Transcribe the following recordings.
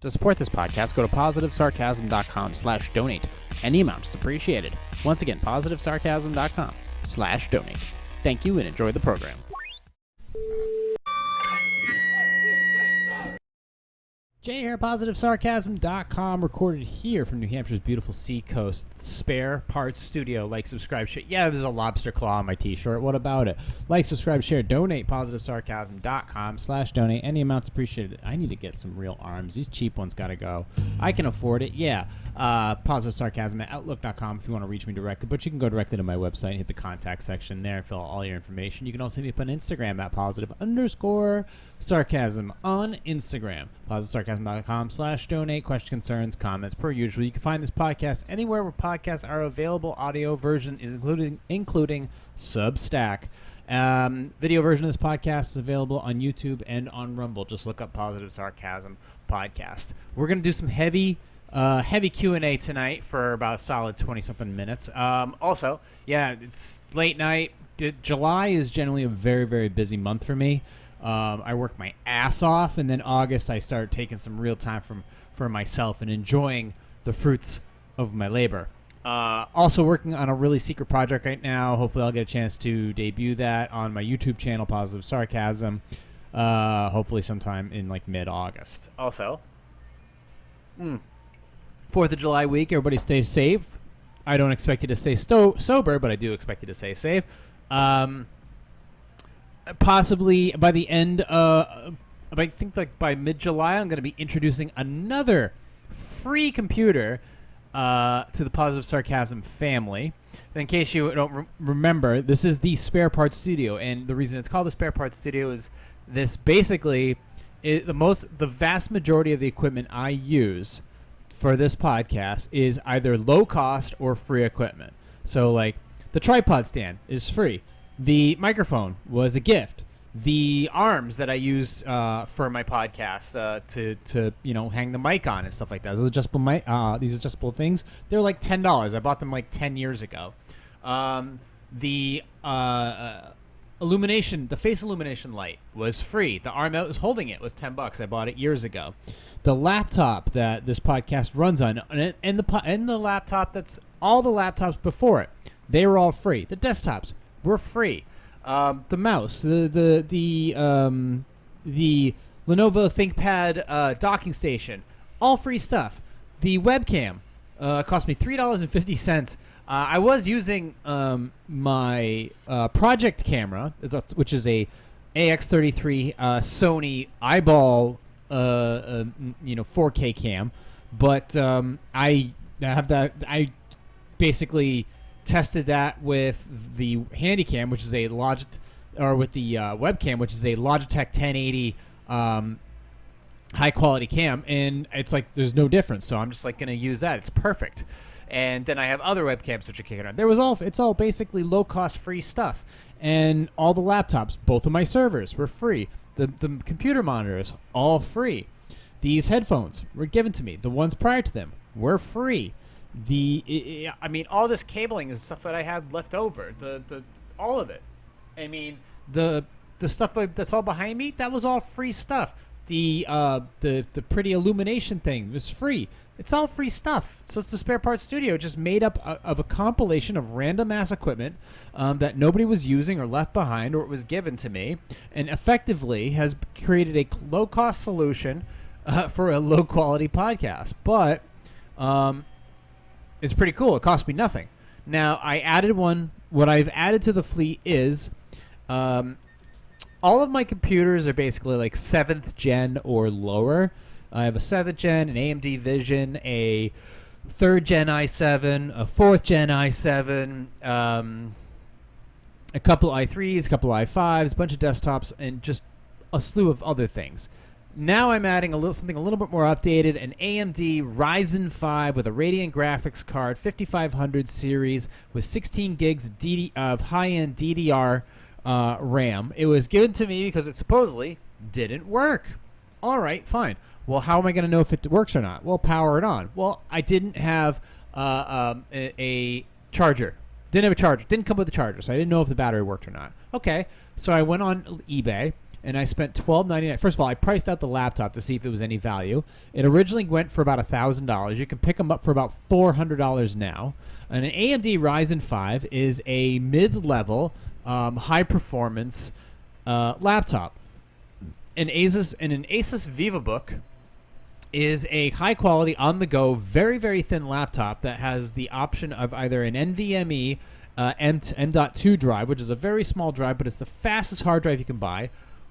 To support this podcast, go to positivesarcasm.com/donate. Any amount is appreciated. Once again, positivesarcasm.com/donate. Thank you and enjoy the program. Jay here, positivesarcasm.com, recorded here from New Hampshire's beautiful seacoast. Spare Parts Studio. Like, subscribe, share. Yeah, there's a lobster claw on my t-shirt. What about it? Like, subscribe, share, donate. Positivesarcasm.com/donate. Any amounts appreciated. I need to get some real arms. These cheap ones gotta go. I can afford it. Yeah. Positivesarcasm@outlook.com if you want to reach me directly. But you can go directly to my website, hit the contact section there, fill out all your information. You can also hit me up on Instagram at @positive_sarcasm on Instagram. Positivesarcasm.com/donate. Questions, concerns, comments, per usual. You can find this podcast anywhere where podcasts are available. Audio version is including Substack. Video version of this podcast is available on YouTube and on Rumble. Just look up Positive Sarcasm Podcast. We're going to do some heavy Q&A tonight for about a solid 20-something minutes. Also, yeah, it's late night. July is generally a very, very busy month for me. I work my ass off, and then August I start taking some real time for myself and enjoying the fruits of my labor. Also working on a really secret project right now. Hopefully I'll get a chance to debut that on my YouTube channel, Positive Sarcasm, hopefully sometime in like mid-August. Also, 4th of July week, everybody stay safe. I don't expect you to stay sober, but I do expect you to stay safe. Possibly by the end, I think like by mid-July, I'm going to be introducing another free computer to the Positive Sarcasm family. And in case you don't remember, this is the Spare Parts Studio, and the reason it's called the Spare Parts Studio is this basically the vast majority of the equipment I use for this podcast is either low cost or free equipment. So like the tripod stand is free. The microphone was a gift. The arms that I used for my podcast to hang the mic on and stuff like that. Those adjustable these adjustable things, they're like $10. I bought them like 10 years ago. The illumination, the face illumination light was free. The arm that was holding it was $10. I bought it years ago. The laptop that this podcast runs on, and the laptop that's all the laptops before it, they were all free. The desktops were free. The mouse, the Lenovo ThinkPad docking station, all free stuff. The webcam cost me $3.50. I was using my project camera, which is a AX33 Sony eyeball 4K cam, but I have that. I basically tested that with the Handycam, which is a with the webcam, which is a Logitech 1080 high quality cam, and it's like there's no difference. So I'm just like going to use that. It's perfect. And then I have other webcams which are kicking on. It's all basically low cost free stuff. And all the laptops, both of my servers were free. The computer monitors, all free. These headphones were given to me. The ones prior to them were free. All this cabling is stuff that I had left over. All of it. I mean, the stuff that's all behind me, that was all free stuff. The pretty illumination thing was free. It's all free stuff. So it's the Spare Parts Studio, just made up of a compilation of random ass equipment that nobody was using or left behind, or it was given to me, and effectively has created a low cost solution for a low quality podcast. But it's pretty cool. It cost me nothing. Now, I added one. What I've added to the fleet is all of my computers are basically like 7th gen or lower. I have a 7th gen, an AMD Vision, a 3rd gen i7, a 4th gen i7, a couple i3s, a couple i5s, a bunch of desktops, and just a slew of other things. Now I'm adding something a little bit more updated, an AMD Ryzen 5 with a Radeon graphics card, 5500 series with 16 gigs of high-end DDR RAM. It was given to me because it supposedly didn't work. All right, fine. Well, how am I going to know if it works or not? Well, power it on. Well, I didn't have a charger. Didn't have a charger. Didn't come with a charger, so I didn't know if the battery worked or not. Okay, so I went on eBay. and I spent $12.99. First of all, I priced out the laptop to see if it was any value. It originally went for about $1,000. You can pick them up for about $400 now. And an AMD Ryzen 5 is a mid-level, high-performance laptop. An Asus VivaBook is a high-quality, on-the-go, very, very thin laptop that has the option of either an NVMe M.2 drive, which is a very small drive, but it's the fastest hard drive you can buy,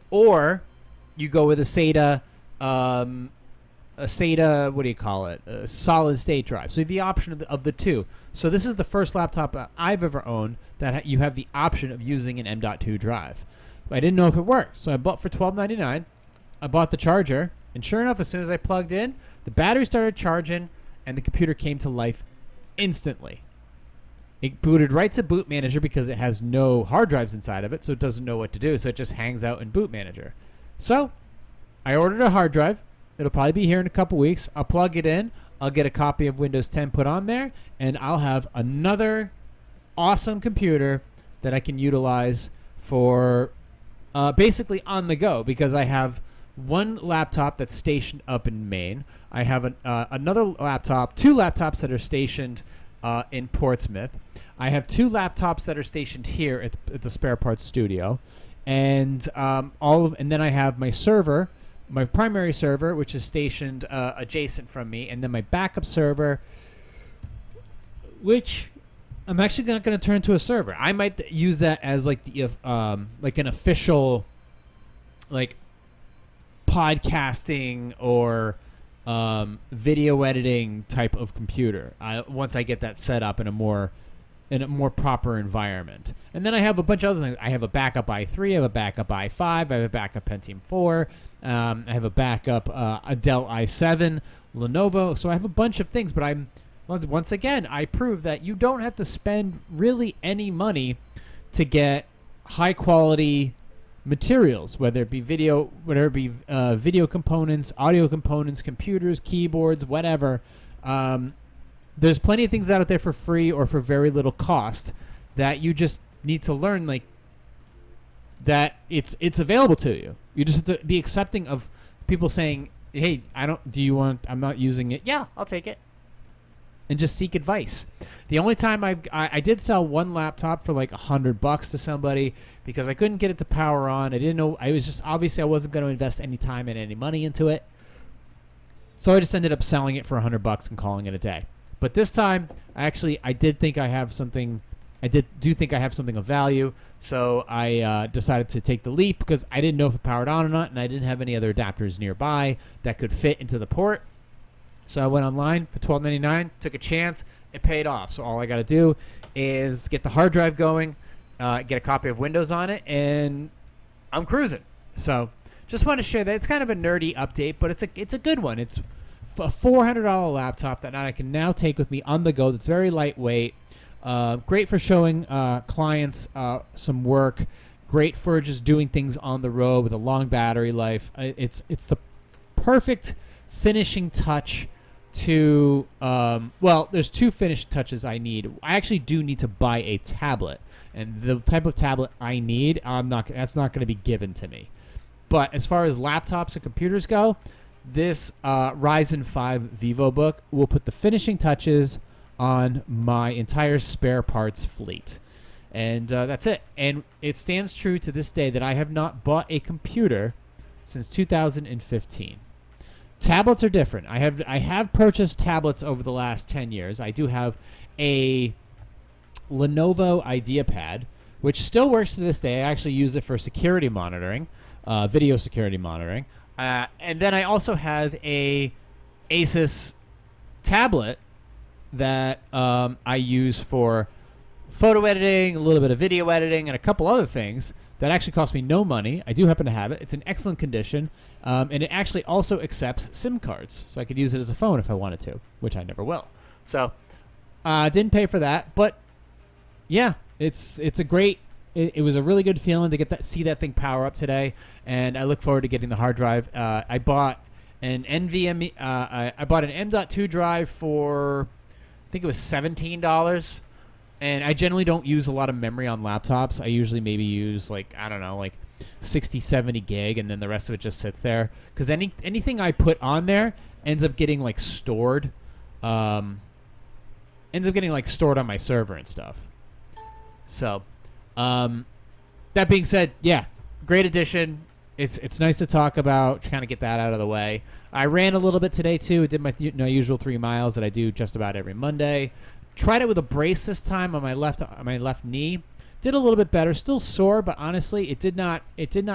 or you go with a SATA, what do you call it? A solid-state drive. So you have the option of the two. So this is the first laptop that I've ever owned that you have the option of using an M.2 drive. I didn't know if it worked, so I bought for $12.99. I bought the charger, and sure enough, as soon as I plugged in, the battery started charging, and the computer came to life instantly. It booted right to Boot Manager because it has no hard drives inside of it, so it doesn't know what to do, so it just hangs out in Boot Manager. So I ordered a hard drive. It'll probably be here in a couple weeks. I'll plug it in. I'll get a copy of Windows 10 put on there, and I'll have another awesome computer that I can utilize for basically on the go, because I have one laptop that's stationed up in Maine. I have another laptop, two laptops that are stationed in Portsmouth. I have two laptops that are stationed here at the Spare Parts Studio, and then I have my server, my primary server, which is stationed adjacent from me, and then my backup server, which I'm actually not going to turn into a server. I might use that as like an official, like, podcasting or video editing type of computer. Once I get that set up in a more proper environment. And then I have a bunch of other things. I have a backup i3, I have a backup i5, I have a backup Pentium 4, I have a backup a Dell i7, Lenovo. So I have a bunch of things, but once again, I prove that you don't have to spend really any money to get high quality materials, whether it be video components, audio components, computers, keyboards, whatever. There's plenty of things out there for free or for very little cost that you just need to learn, like, that it's available to you. You just have to be accepting of people saying, "Hey, I'm not using it." Yeah, I'll take it. And just seek advice. The only time I did sell one laptop for like $100 to somebody because I couldn't get it to power on. I didn't know. I was just, obviously I wasn't going to invest any time and any money into it. So I just ended up selling it for $100 and calling it a day. But this time, I did think I have something. I do think I have something of value. So I decided to take the leap because I didn't know if it powered on or not, and I didn't have any other adapters nearby that could fit into the port. So I went online for $12.99, took a chance, it paid off. So all I got to do is get the hard drive going, get a copy of Windows on it, and I'm cruising. So just want to share that. It's kind of a nerdy update, but it's a good one. It's a $400 laptop that I can now take with me on the go. That's very lightweight, great for showing clients some work, great for just doing things on the road with a long battery life. It's the perfect finishing touch to there's two finishing touches I need. I actually do need to buy a tablet, and the type of tablet I need, that's not going to be given to me. But as far as laptops and computers go, this Ryzen 5 VivoBook will put the finishing touches on my entire spare parts fleet. And that's it. And it stands true to this day that I have not bought a computer since 2015. Tablets are different. I have purchased tablets over the last 10 years. I do have a Lenovo IdeaPad, which still works to this day. I actually use it for security monitoring, video security monitoring. And then I also have a Asus tablet that I use for photo editing, a little bit of video editing, and a couple other things that actually cost me no money. I do happen to have it. It's in excellent condition, and it actually also accepts SIM cards, so I could use it as a phone if I wanted to, which I never will. So didn't pay for that, but yeah, it's a great. It was a really good feeling to see that thing power up today, and I look forward to getting the hard drive. I bought an NVMe. I bought an M.2 drive for, I think it was $17. And I generally don't use a lot of memory on laptops. I usually maybe use like 60, 70 gig, and then the rest of it just sits there. Because anything I put on there ends up getting like stored. Ends up getting like stored on my server and stuff. So, that being said, yeah, great addition. It's nice to talk about, to kind of get that out of the way. I ran a little bit today too. I did my usual 3 miles that I do just about every Monday. Tried it with a brace this time on my left knee. Did a little bit better. Still sore, but honestly, it did not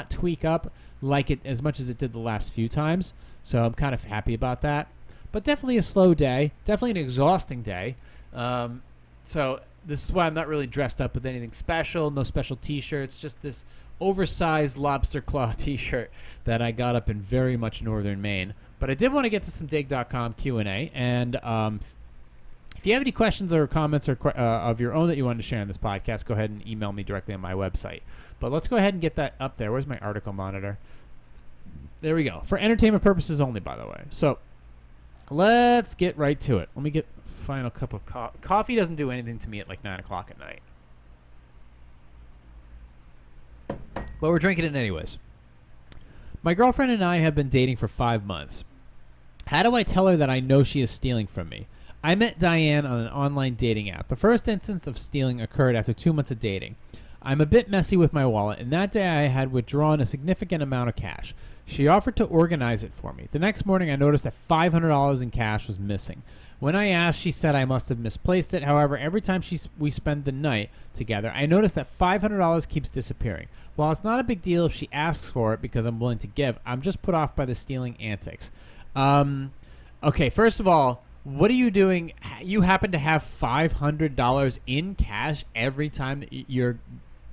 tweak up like it as much as it did the last few times. So I'm kind of happy about that. But definitely a slow day. Definitely an exhausting day. So this is why I'm not really dressed up with anything special. No special T-shirts. Just this oversized lobster claw T-shirt that I got up in very much northern Maine. But I did want to get to some dig.com Q&A. And if you have any questions or comments or of your own that you wanted to share on this podcast, go ahead and email me directly on my website. But let's go ahead and get that up there. Where's my article monitor? There we go. For entertainment purposes only, by the way. So let's get right to it. Let me get a final cup of coffee. Coffee doesn't do anything to me at like 9 o'clock at night. But we're drinking it anyways. My girlfriend and I have been dating for 5 months. How do I tell her that I know she is stealing from me? I met Diane on an online dating app. The first instance of stealing occurred after 2 months of dating. I'm a bit messy with my wallet, and that day I had withdrawn a significant amount of cash. She offered to organize it for me. The next morning I noticed that $500 in cash was missing. When I asked, she said I must have misplaced it. However, every time we spend the night together, I notice that $500 keeps disappearing. While it's not a big deal if she asks for it because I'm willing to give, I'm just put off by the stealing antics. Okay, first of all, what are you doing? You happen to have $500 in cash every time that your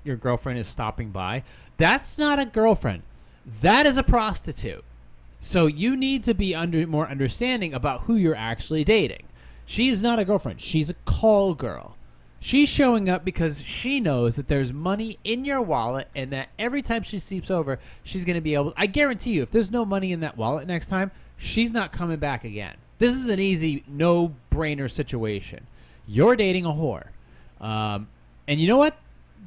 girlfriend is stopping by? That's not a girlfriend. That is a prostitute. So you need to be more understanding about who you're actually dating. She's not a girlfriend. She's a call girl. She's showing up because she knows that there's money in your wallet and that every time she sleeps over, she's going to be able... I guarantee you, if there's no money in that wallet next time, she's not coming back again. This is an easy, no-brainer situation. You're dating a whore. And you know what?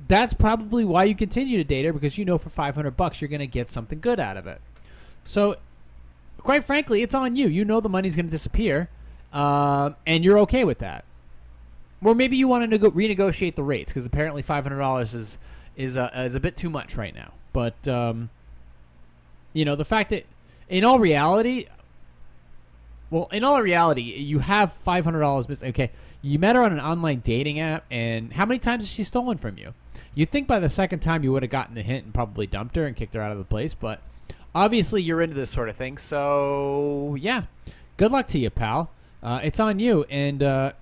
That's probably why you continue to date her, because you know for $500 you're going to get something good out of it. So, quite frankly, it's on you. You know the money's going to disappear, and you're okay with that. Or maybe you want to renegotiate the rates, because apparently $500 is a bit too much right now. But you know, the fact that in all reality, you have $500 missing. Okay, you met her on an online dating app, and how many times has she stolen from you? You'd think by the second time you would have gotten the hint and probably dumped her and kicked her out of the place, but obviously you're into this sort of thing, so yeah, good luck to you, pal. It's on you, and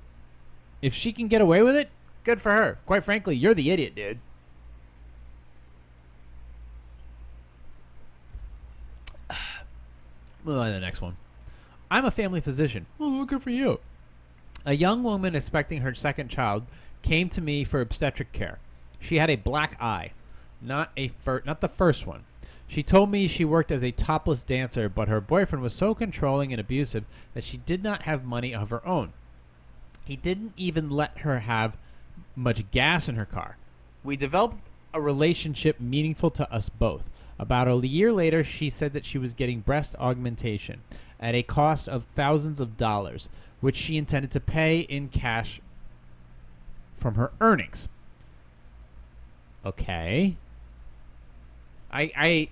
if she can get away with it, good for her. Quite frankly, you're the idiot, dude. Move on to the next one. I'm a family physician. Oh, good for you. A young woman expecting her second child came to me for obstetric care. She had a black eye, not the first one. She told me she worked as a topless dancer, but her boyfriend was so controlling and abusive that she did not have money of her own. He didn't even let her have much gas in her car. We developed a relationship meaningful to us both. About a year later, she said that she was getting breast augmentation at a cost of thousands of dollars, which she intended to pay in cash from her earnings. Okay. I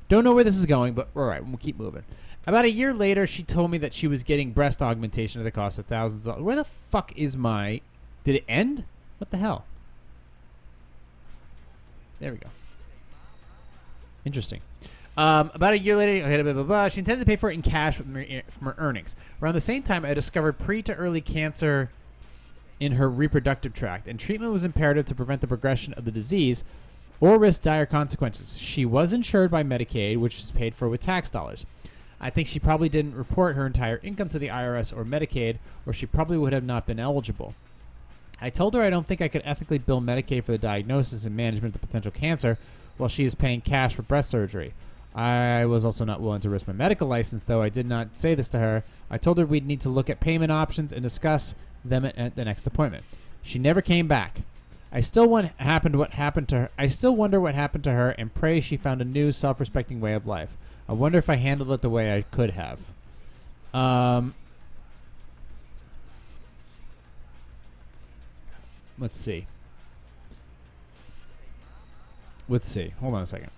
don't know where this is going, but all right, we'll keep moving. About a year later, she told me that she was getting breast augmentation at the cost of thousands of dollars. Where the fuck is my... Did it end? What the hell? There we go. Interesting. About a year later, she intended to pay for it in cash from her earnings. Around the same time, I discovered pre to early cancer in her reproductive tract, and treatment was imperative to prevent the progression of the disease or risk dire consequences. She was insured by Medicaid, which was paid for with tax dollars. I think she probably didn't report her entire income to the IRS or Medicaid, or she probably would have not been eligible. I told her I don't think I could ethically bill Medicaid for the diagnosis and management of the potential cancer while she is paying cash for breast surgery. I was also not willing to risk my medical license, though I did not say this to her. I told her we'd need to look at payment options and discuss them at the next appointment. She never came back. I still want happened what happened to her. I still wonder what happened to her and pray she found a new self-respecting way of life. I wonder if I handled it the way I could have. Let's see. Hold on a second.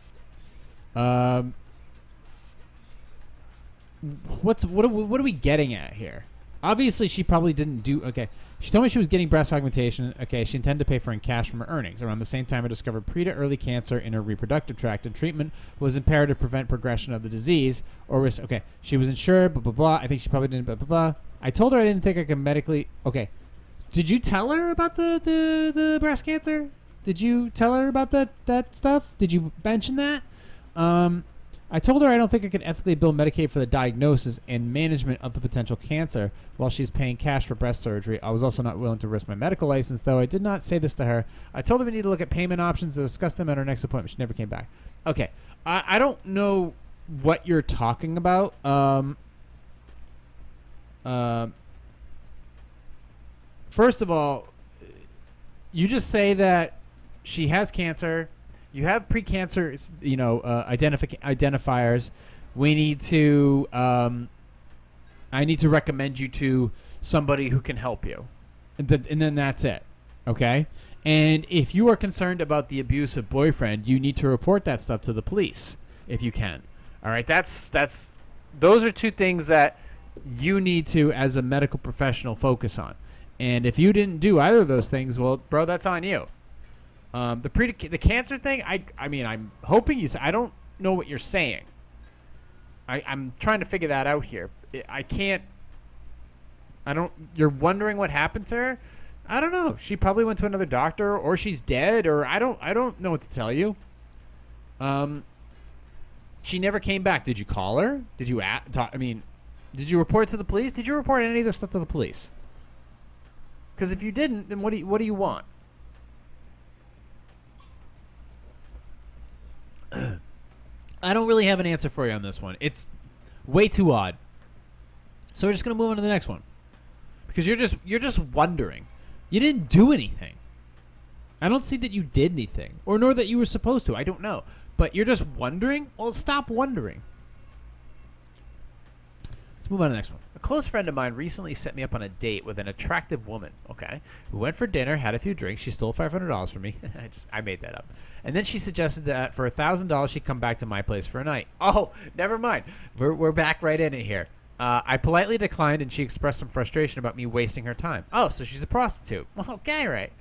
What are we getting at here? Obviously, she probably didn't do... Okay, she told me she was getting breast augmentation. Okay, she intended to pay for it in cash from her earnings. Around the same time, I discovered pre to early cancer in her reproductive tract, and treatment was imperative to prevent progression of the disease or risk... Okay, she was insured, blah, blah, blah. I think she probably didn't, blah, blah, blah. I told her I didn't think I could medically... Okay, did you tell her about the breast cancer? Did you tell her about that stuff? Did you mention that? I told her I don't think I could ethically bill Medicaid for the diagnosis and management of the potential cancer while she's paying cash for breast surgery. I was also not willing to risk my medical license, though I did not say this to her. I told her we need to look at payment options and discuss them at our next appointment. She never came back. Okay. I don't know what you're talking about. First of all, you just say that she has cancer. You have pre-cancer, identifiers. We need to. I need to recommend you to somebody who can help you, and then that's it. Okay. And if you are concerned about the abusive boyfriend, you need to report that stuff to the police if you can. All right. That's. Those are two things that you need to, as a medical professional, focus on. And if you didn't do either of those things, well, bro, that's on you. The cancer thing, I mean, I'm hoping you say, I don't know what you're saying. I'm trying to figure that out here. You're wondering what happened to her? I don't know. She probably went to another doctor, or she's dead, or I don't know what to tell you. She never came back. Did you call her? Did you did you report it to the police? Did you report any of this stuff to the police? Because if you didn't, then what do you want? I don't really have an answer for you on this one. It's way too odd. So we're just gonna move on to the next one, because you're just wondering. You didn't do anything. I don't see that you did anything, or nor that you were supposed to. I don't know, but you're just wondering. Well, stop wondering. Let's move on to the next one. A close friend of mine recently set me up on a date with an attractive woman. Okay, we went for dinner, had a few drinks. She stole $500 from me. I made that up. And then she suggested that for $1,000 she'd come back to my place for a night. Oh, never mind. We're back right in it here. I politely declined, and she expressed some frustration about me wasting her time. Oh, so she's a prostitute. Well, okay, right.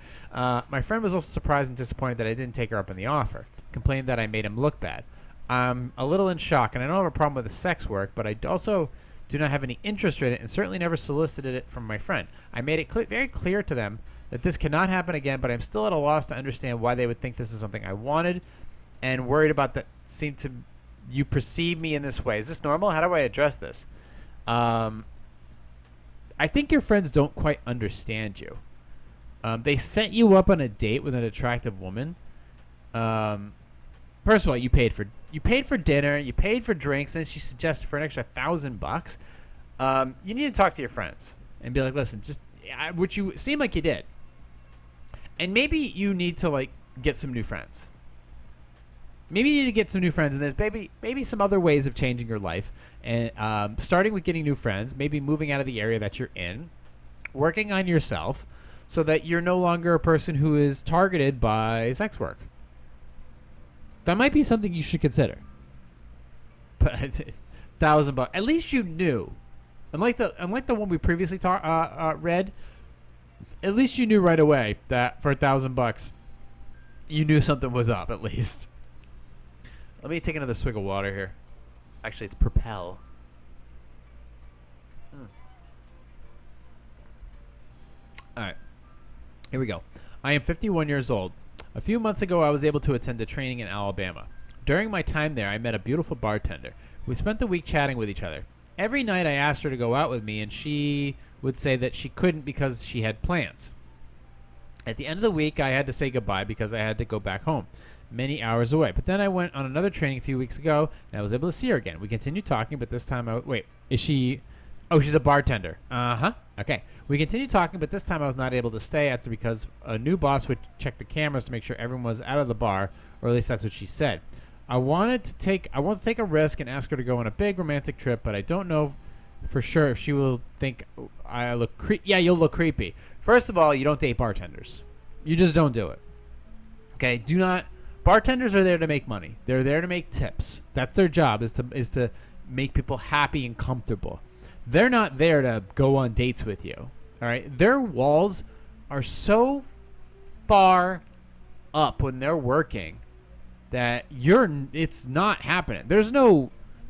My friend was also surprised and disappointed that I didn't take her up on the offer. Complained that I made him look bad. I'm a little in shock, and I don't have a problem with the sex work, but I also do not have any interest in it, and certainly never solicited it from my friend. I made it very clear to them that this cannot happen again, but I'm still at a loss to understand why they would think this is something I wanted, and worried about that. You perceive me in this way. Is this normal? How do I address this? I think your friends don't quite understand you. They set you up on a date with an attractive woman. First of all, you paid for dinner, you paid for drinks, and she suggested for an extra $1,000. You need to talk to your friends and be like, listen, which you seem like you did. And maybe you need to get some new friends. Maybe you need to get some new friends, and there's maybe some other ways of changing your life. And starting with getting new friends, maybe moving out of the area that you're in, working on yourself so that you're no longer a person who is targeted by sex work. That might be something you should consider. But $1,000, at least you knew. Unlike the one we previously read, at least you knew right away that for $1,000, you knew something was up. At least. Let me take another swig of water here. Actually, it's Propel. All right, here we go. I am 51 years old. A few months ago, I was able to attend a training in Alabama. During my time there, I met a beautiful bartender. We spent the week chatting with each other. Every night I asked her to go out with me, and she would say that she couldn't because she had plans. At the end of the week, I had to say goodbye because I had to go back home, many hours away. But then I went on another training a few weeks ago, and I was able to see her again. We continued talking, but this time is she... Oh, she's a bartender. Uh-huh. Okay. We continued talking, but this time I was not able to stay after because a new boss would check the cameras to make sure everyone was out of the bar, or at least that's what she said. I want to take a risk and ask her to go on a big romantic trip, but I don't know for sure if she will think I look creepy. Yeah, you'll look creepy. First of all, you don't date bartenders. You just don't do it. Okay? Do not. Bartenders are there to make money. They're there to make tips. That's their job, is to make people happy and comfortable. They're not there to go on dates with you. All right? Their walls are so far up when they're working that it's not happening. This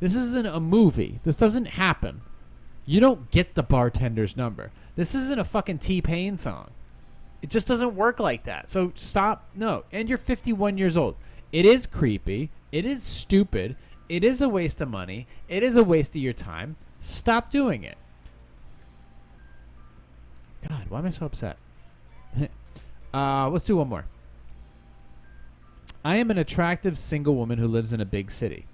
isn't a movie. This doesn't happen. You don't get the bartender's number. This isn't a fucking T-Pain song. It just doesn't work like that. So stop. No. And you're 51 years old. It is creepy. It is stupid. It is a waste of money. It is a waste of your time. Stop doing it. God, why am I so upset? Let's do one more. I am an attractive single woman who lives in a big city.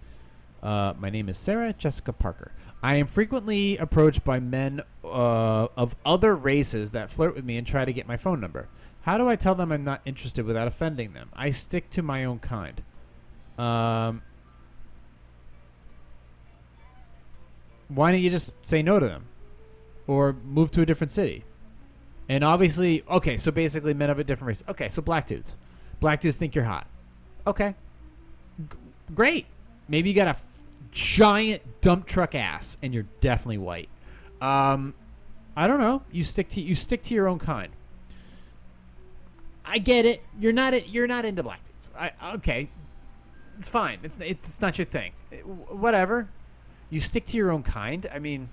My name is Sarah Jessica Parker. I am frequently approached by men of other races that flirt with me and try to get my phone number. How do I tell them I'm not interested without offending them? I stick to my own kind. Why don't you just say no to them? Or move to a different city? And obviously, okay, so basically men of a different race. Okay, so black dudes. Black dudes think you're hot. Okay. Great. Maybe you got a giant dump truck ass and you're definitely white. I don't know. You stick to your own kind. I get it. You're not into black dudes. Okay. It's fine. It's not your thing. Whatever. You stick to your own kind. I mean,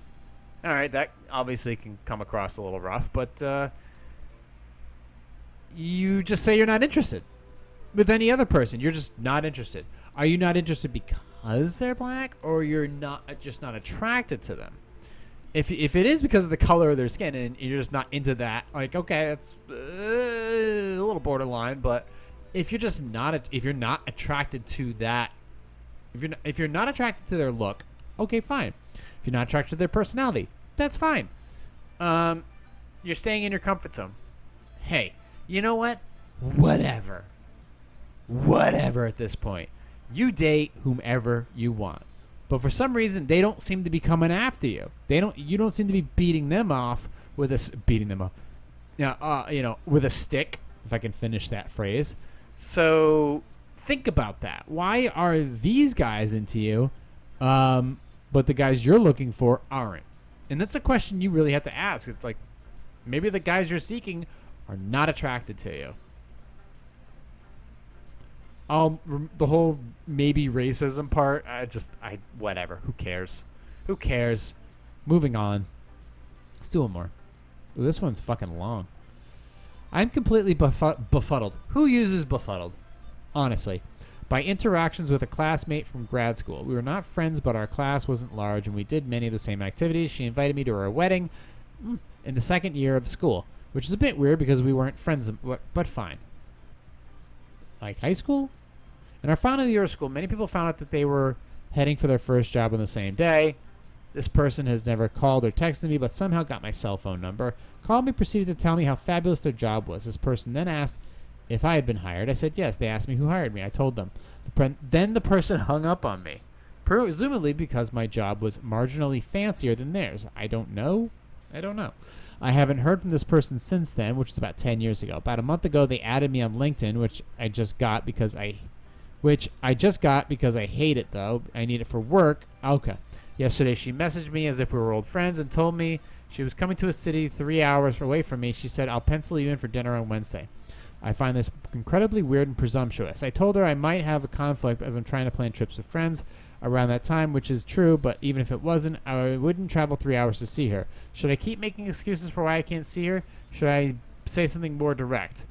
all right, that obviously can come across a little rough, but you just say you're not interested. With any other person, you're just not interested. Are you not interested because they're black, or you're just not attracted to them? If it is because of the color of their skin and you're just not into that, like, okay, it's a little borderline. But if you're just not, if you're not attracted to that, if you're not attracted to their look, okay, fine. If you're not attracted to their personality, that's fine. You're staying in your comfort zone. Hey, you know what? Whatever at this point. You date whomever you want. But for some reason, they don't seem to be coming after you. You don't seem to be beating them off with with a stick, if I can finish that phrase. So think about that. Why are these guys into you, but the guys you're looking for aren't? And that's a question you really have to ask. It's like, maybe the guys you're seeking are not attracted to you. The whole maybe racism part, whatever. Who cares? Moving on. Let's do one more. Ooh, this one's fucking long. I'm completely befuddled. Who uses befuddled? Honestly. By interactions with a classmate from grad school. We were not friends, but our class wasn't large, and we did many of the same activities. She invited me to her wedding in the second year of school, which is a bit weird because we weren't friends, but fine. Like high school? In our final year of school, many people found out that they were heading for their first job on the same day. This person has never called or texted me, but somehow got my cell phone number. Called me, proceeded to tell me how fabulous their job was. This person then asked if I had been hired. I said yes. They asked me who hired me. I told them. Then the person hung up on me, presumably because my job was marginally fancier than theirs. I don't know. I haven't heard from this person since then, which was about 10 years ago. About a month ago, they added me on LinkedIn, which I just got because I hate it, though. I need it for work. Okay. Yesterday, she messaged me as if we were old friends and told me she was coming to a city 3 hours away from me. She said, I'll pencil you in for dinner on Wednesday. I find this incredibly weird and presumptuous. I told her I might have a conflict as I'm trying to plan trips with friends around that time, which is true, but even if it wasn't, I wouldn't travel 3 hours to see her. Should I keep making excuses for why I can't see her? Should I say something more direct?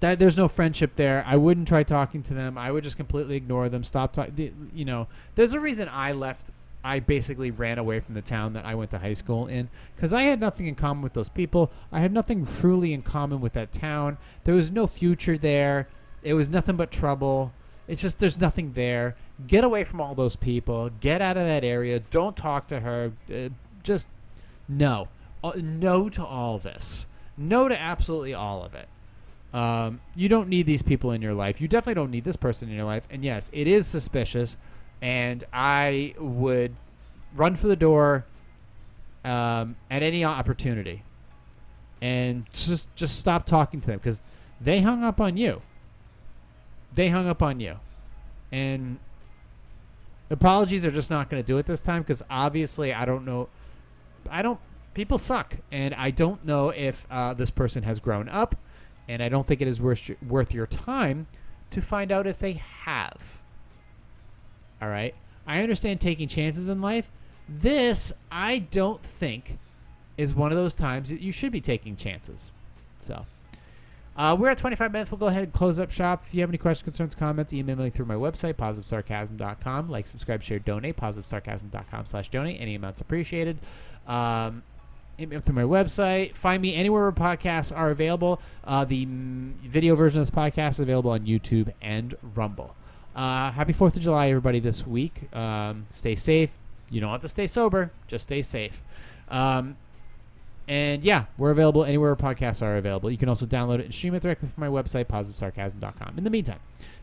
There's no friendship there. I wouldn't try talking to them. I would just completely ignore them. Stop talking. There's a reason I left. I basically ran away from the town that I went to high school in because I had nothing in common with those people. I had nothing truly in common with that town. There was no future there. It was nothing but trouble. It's just there's nothing there. Get away from all those people. Get out of that area. Don't talk to her. Just No. No to all this. No to absolutely all of it. You don't need these people in your life. You definitely don't need this person in your life. And yes, it is suspicious. And I would run for the door at any opportunity. And just stop talking to them because they hung up on you. They hung up on you. And apologies are just not going to do it this time because obviously I don't know. People suck. And I don't know if this person has grown up. And I don't think it is worth your time to find out if they have. All right? I understand taking chances in life. This, I don't think, is one of those times that you should be taking chances. So, we're at 25 minutes. We'll go ahead and close up shop. If you have any questions, concerns, comments, email me through my website, positivesarcasm.com. Like, subscribe, share, donate, positivesarcasm.com/donate. Any amounts appreciated. Through my website. Find me anywhere where podcasts are available. The video version of this podcast is available on YouTube and Rumble. Happy 4th of July, everybody, this week. Stay safe. You don't have to stay sober. Just stay safe. And, yeah, we're available anywhere where podcasts are available. You can also download it and stream it directly from my website, positivesarcasm.com. In the meantime,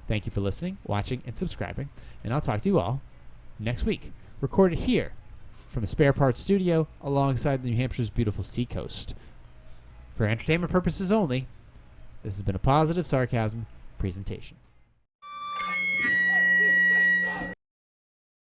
thank you for listening, watching, and subscribing. And I'll talk to you all next week. Recorded here from a spare parts studio alongside New Hampshire's beautiful seacoast. For entertainment purposes only, this has been a Positive Sarcasm presentation.